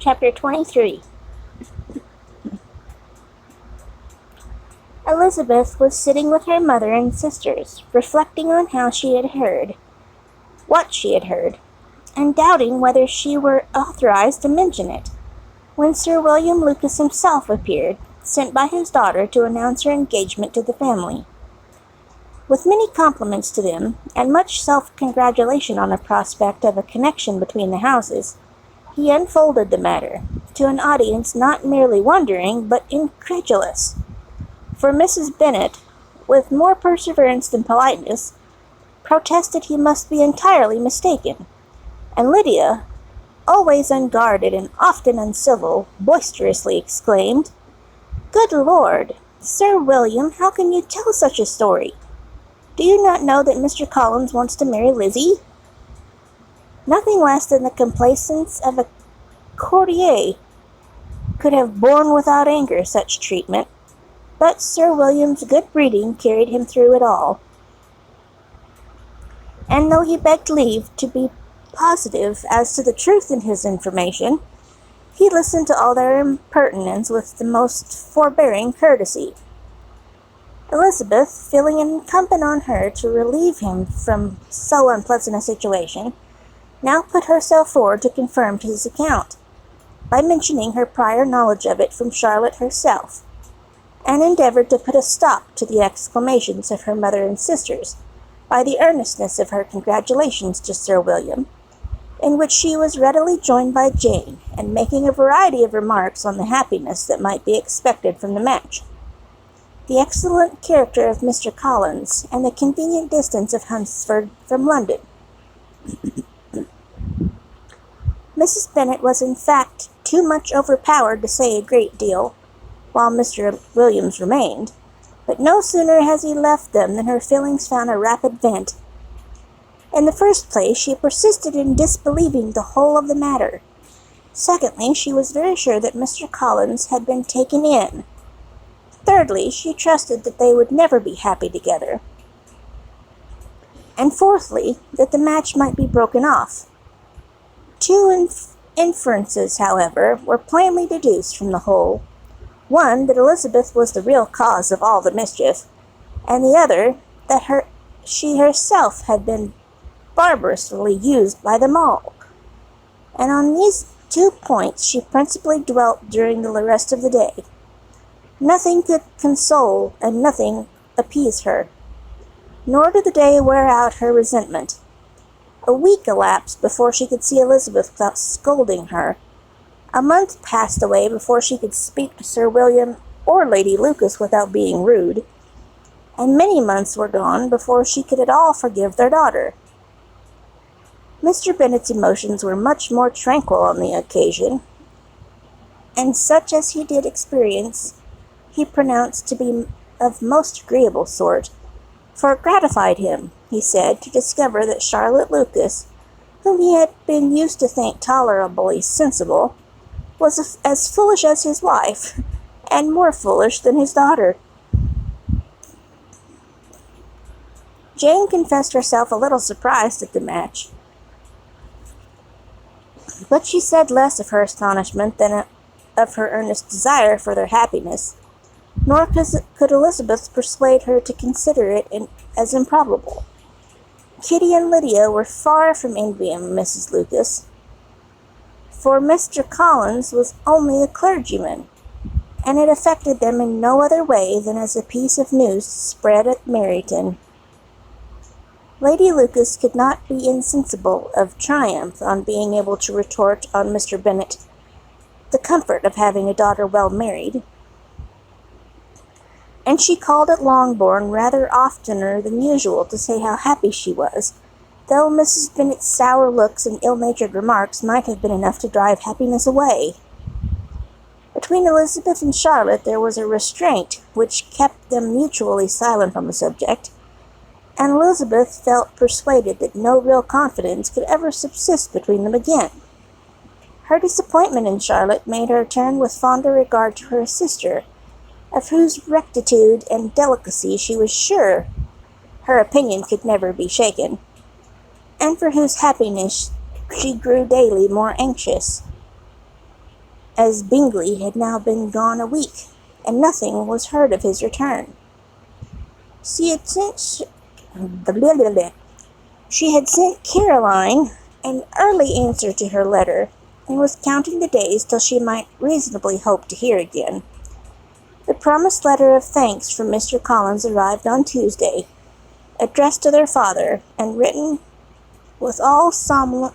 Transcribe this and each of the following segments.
Chapter 23. Elizabeth was sitting with her mother and sisters, reflecting on what she had heard, and doubting whether she were authorized to mention it, when Sir William Lucas himself appeared, sent by his daughter to announce her engagement to the family. With many compliments to them, and much self-congratulation on the prospect of a connection between the houses, he unfolded the matter to an audience not merely wondering, but incredulous. For Mrs. Bennet, with more perseverance than politeness, protested he must be entirely mistaken, and Lydia, always unguarded and often uncivil, boisterously exclaimed, "Good Lord, Sir William, how can you tell such a story? Do you not know that Mr. Collins wants to marry Lizzie?" Nothing less than the complacence of a courtier could have borne without anger such treatment, but Sir William's good breeding carried him through it all, and though he begged leave to be positive as to the truth in his information, he listened to all their impertinence with the most forbearing courtesy. Elizabeth, feeling it incumbent on her to relieve him from so unpleasant a situation, now put herself forward to confirm his account, by mentioning her prior knowledge of it from Charlotte herself, and endeavored to put a stop to the exclamations of her mother and sisters by the earnestness of her congratulations to Sir William, in which she was readily joined by Jane, and making a variety of remarks on the happiness that might be expected from the match, the excellent character of Mr. Collins, and the convenient distance of Hunsford from London. Mrs. Bennet was in fact too much overpowered to say a great deal, while Mr. Williams remained, but no sooner had he left them than her feelings found a rapid vent. In the first place, she persisted in disbelieving the whole of the matter. Secondly, she was very sure that Mr. Collins had been taken in. Thirdly, she trusted that they would never be happy together. And fourthly, that the match might be broken off. Two inferences, however, were plainly deduced from the whole. One, that Elizabeth was the real cause of all the mischief, and the other, that she herself had been barbarously used by them all. And on these 2 points she principally dwelt during the rest of the day. Nothing could console and nothing appease her, nor did the day wear out her resentment. A week elapsed before she could see Elizabeth without scolding her. A month passed away before she could speak to Sir William or Lady Lucas without being rude, and many months were gone before she could at all forgive their daughter. Mr. Bennet's emotions were much more tranquil on the occasion, and such as he did experience he pronounced to be of most agreeable sort, for it gratified him, he said, to discover that Charlotte Lucas, whom he had been used to think tolerably sensible, was as foolish as his wife, and more foolish than his daughter. Jane confessed herself a little surprised at the match, but she said less of her astonishment than of her earnest desire for their happiness, nor could Elizabeth persuade her to consider it as improbable. Kitty and Lydia were far from envying Mrs. Lucas, for Mr. Collins was only a clergyman, and it affected them in no other way than as a piece of news spread at Meryton. Lady Lucas could not be insensible of triumph on being able to retort on Mr. Bennet the comfort of having a daughter well married, and she called at Longbourn rather oftener than usual to say how happy she was, though Mrs. Bennet's sour looks and ill-natured remarks might have been enough to drive happiness away. Between Elizabeth and Charlotte there was a restraint which kept them mutually silent on the subject, and Elizabeth felt persuaded that no real confidence could ever subsist between them again. Her disappointment in Charlotte made her turn with fonder regard to her sister, of whose rectitude and delicacy she was sure her opinion could never be shaken, and for whose happiness she grew daily more anxious. as Bingley had now been gone a week, and nothing was heard of his return. She had sent Caroline an early answer to her letter, and was counting the days till she might reasonably hope to hear again. The promised letter of thanks from Mr. Collins arrived on Tuesday, addressed to their father, and written with all solemnity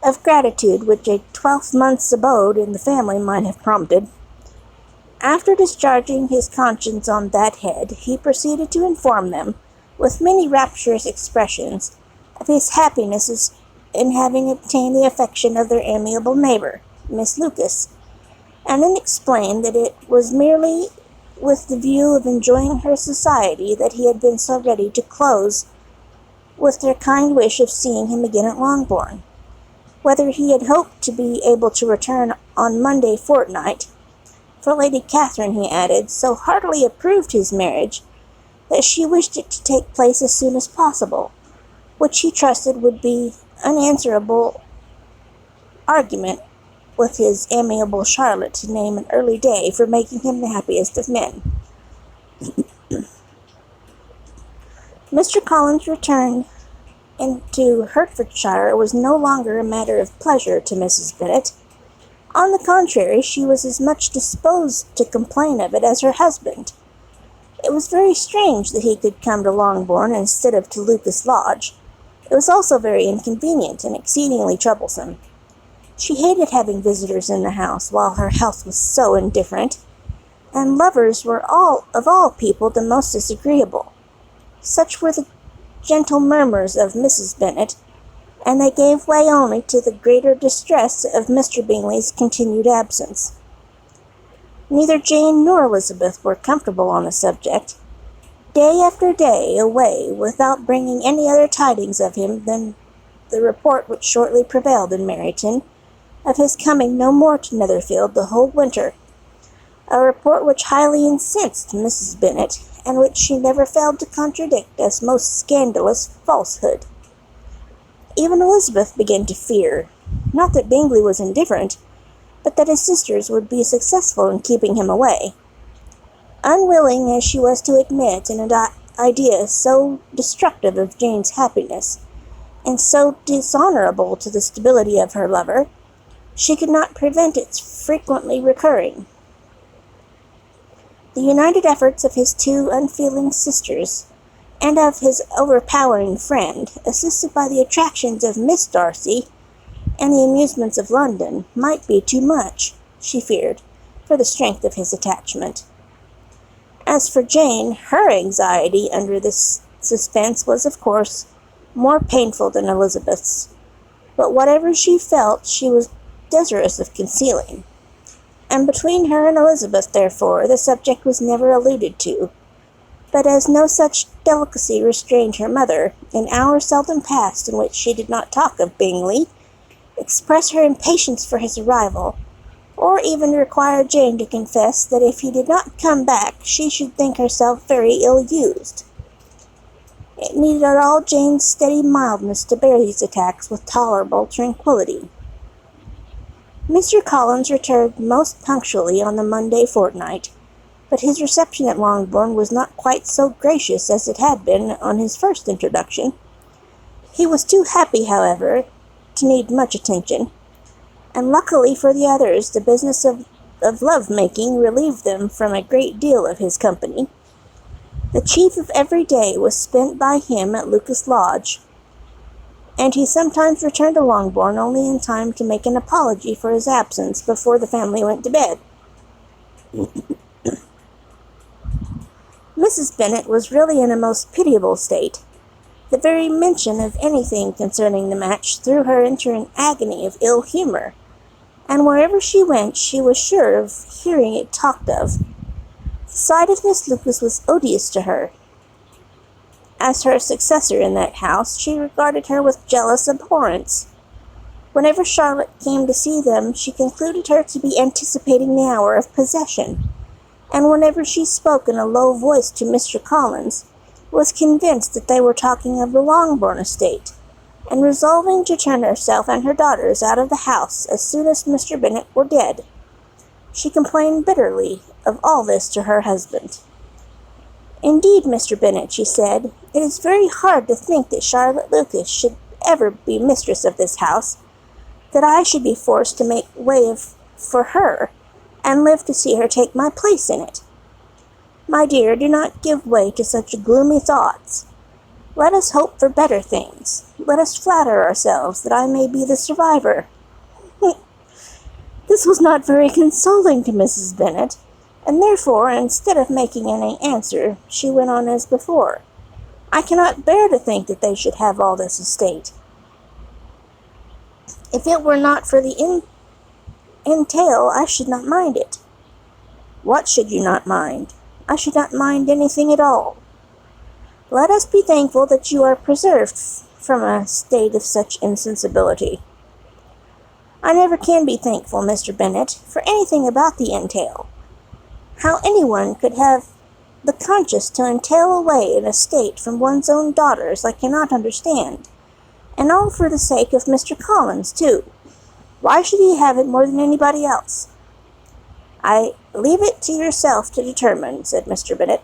of gratitude which a 12-month's abode in the family might have prompted. After discharging his conscience on that head, he proceeded to inform them, with many rapturous expressions, of his happiness in having obtained the affection of their amiable neighbour, Miss Lucas, and then explained that it was merely with the view of enjoying her society that he had been so ready to close with their kind wish of seeing him again at Longbourn. Whether he had hoped to be able to return on Monday fortnight, for Lady Catherine, he added, so heartily approved his marriage that she wished it to take place as soon as possible, which he trusted would be unanswerable argument with his amiable Charlotte to name an early day for making him the happiest of men. Mr. Collins' return into Hertfordshire was no longer a matter of pleasure to Mrs. Bennet. On the contrary, she was as much disposed to complain of it as her husband. It was very strange that he could come to Longbourn instead of to Lucas Lodge. It was also very inconvenient and exceedingly troublesome. She hated having visitors in the house while her health was so indifferent, and lovers were of all people the most disagreeable. Such were the gentle murmurs of Mrs. Bennet, and they gave way only to the greater distress of Mr. Bingley's continued absence. Neither Jane nor Elizabeth were comfortable on the subject. Day after day away without bringing any other tidings of him than the report which shortly prevailed in Meryton, of his coming no more to Netherfield the whole winter, a report which highly incensed Mrs. Bennet, and which she never failed to contradict as most scandalous falsehood. Even Elizabeth began to fear, not that Bingley was indifferent, but that his sisters would be successful in keeping him away. Unwilling as she was to admit an idea so destructive of Jane's happiness, and so dishonourable to the stability of her lover, she could not prevent its frequently recurring. The united efforts of his two unfeeling sisters, and of his overpowering friend, assisted by the attractions of Miss Darcy and the amusements of London, might be too much, she feared, for the strength of his attachment. As for Jane, her anxiety under this suspense was, of course, more painful than Elizabeth's, but whatever she felt she was desirous of concealing, and between her and Elizabeth, therefore, the subject was never alluded to. But as no such delicacy restrained her mother, an hour seldom passed in which she did not talk of Bingley, express her impatience for his arrival, or even require Jane to confess that if he did not come back she should think herself very ill-used. It needed all Jane's steady mildness to bear these attacks with tolerable tranquillity. Mr. Collins returned most punctually on the Monday fortnight, but his reception at Longbourn was not quite so gracious as it had been on his first introduction. He was too happy, however, to need much attention, and luckily for the others, the business of love-making relieved them from a great deal of his company. The chief of every day was spent by him at Lucas Lodge, and he sometimes returned to Longbourn only in time to make an apology for his absence before the family went to bed. Mrs. Bennet was really in a most pitiable state. The very mention of anything concerning the match threw her into an agony of ill humour, and wherever she went she was sure of hearing it talked of. The sight of Miss Lucas was odious to her. As her successor in that house, she regarded her with jealous abhorrence. Whenever Charlotte came to see them, she concluded her to be anticipating the hour of possession, and whenever she spoke in a low voice to Mr. Collins, was convinced that they were talking of the Longbourn estate, and resolving to turn herself and her daughters out of the house as soon as Mr. Bennet were dead. She complained bitterly of all this to her husband. "Indeed, Mr. Bennet," she said, "it is very hard to think that Charlotte Lucas should ever be mistress of this house, that I should be forced to make way for her, and live to see her take my place in it. My dear, do not give way to such gloomy thoughts. Let us hope for better things. Let us flatter ourselves that I may be the survivor." This was not very consoling to Mrs. Bennet, and therefore, instead of making any answer, she went on as before. "I cannot bear to think that they should have all this estate. If it were not for the entail, I should not mind it." "What should you not mind?" "I should not mind anything at all. Let us be thankful that you are preserved from a state of such insensibility." "I never can be thankful, Mr. Bennet, for anything about the entail. How anyone could have the conscience to entail away an estate from one's own daughters I cannot understand. And all for the sake of Mr. Collins, too. Why should he have it more than anybody else?" "I leave it to yourself to determine," said Mr. Bennet.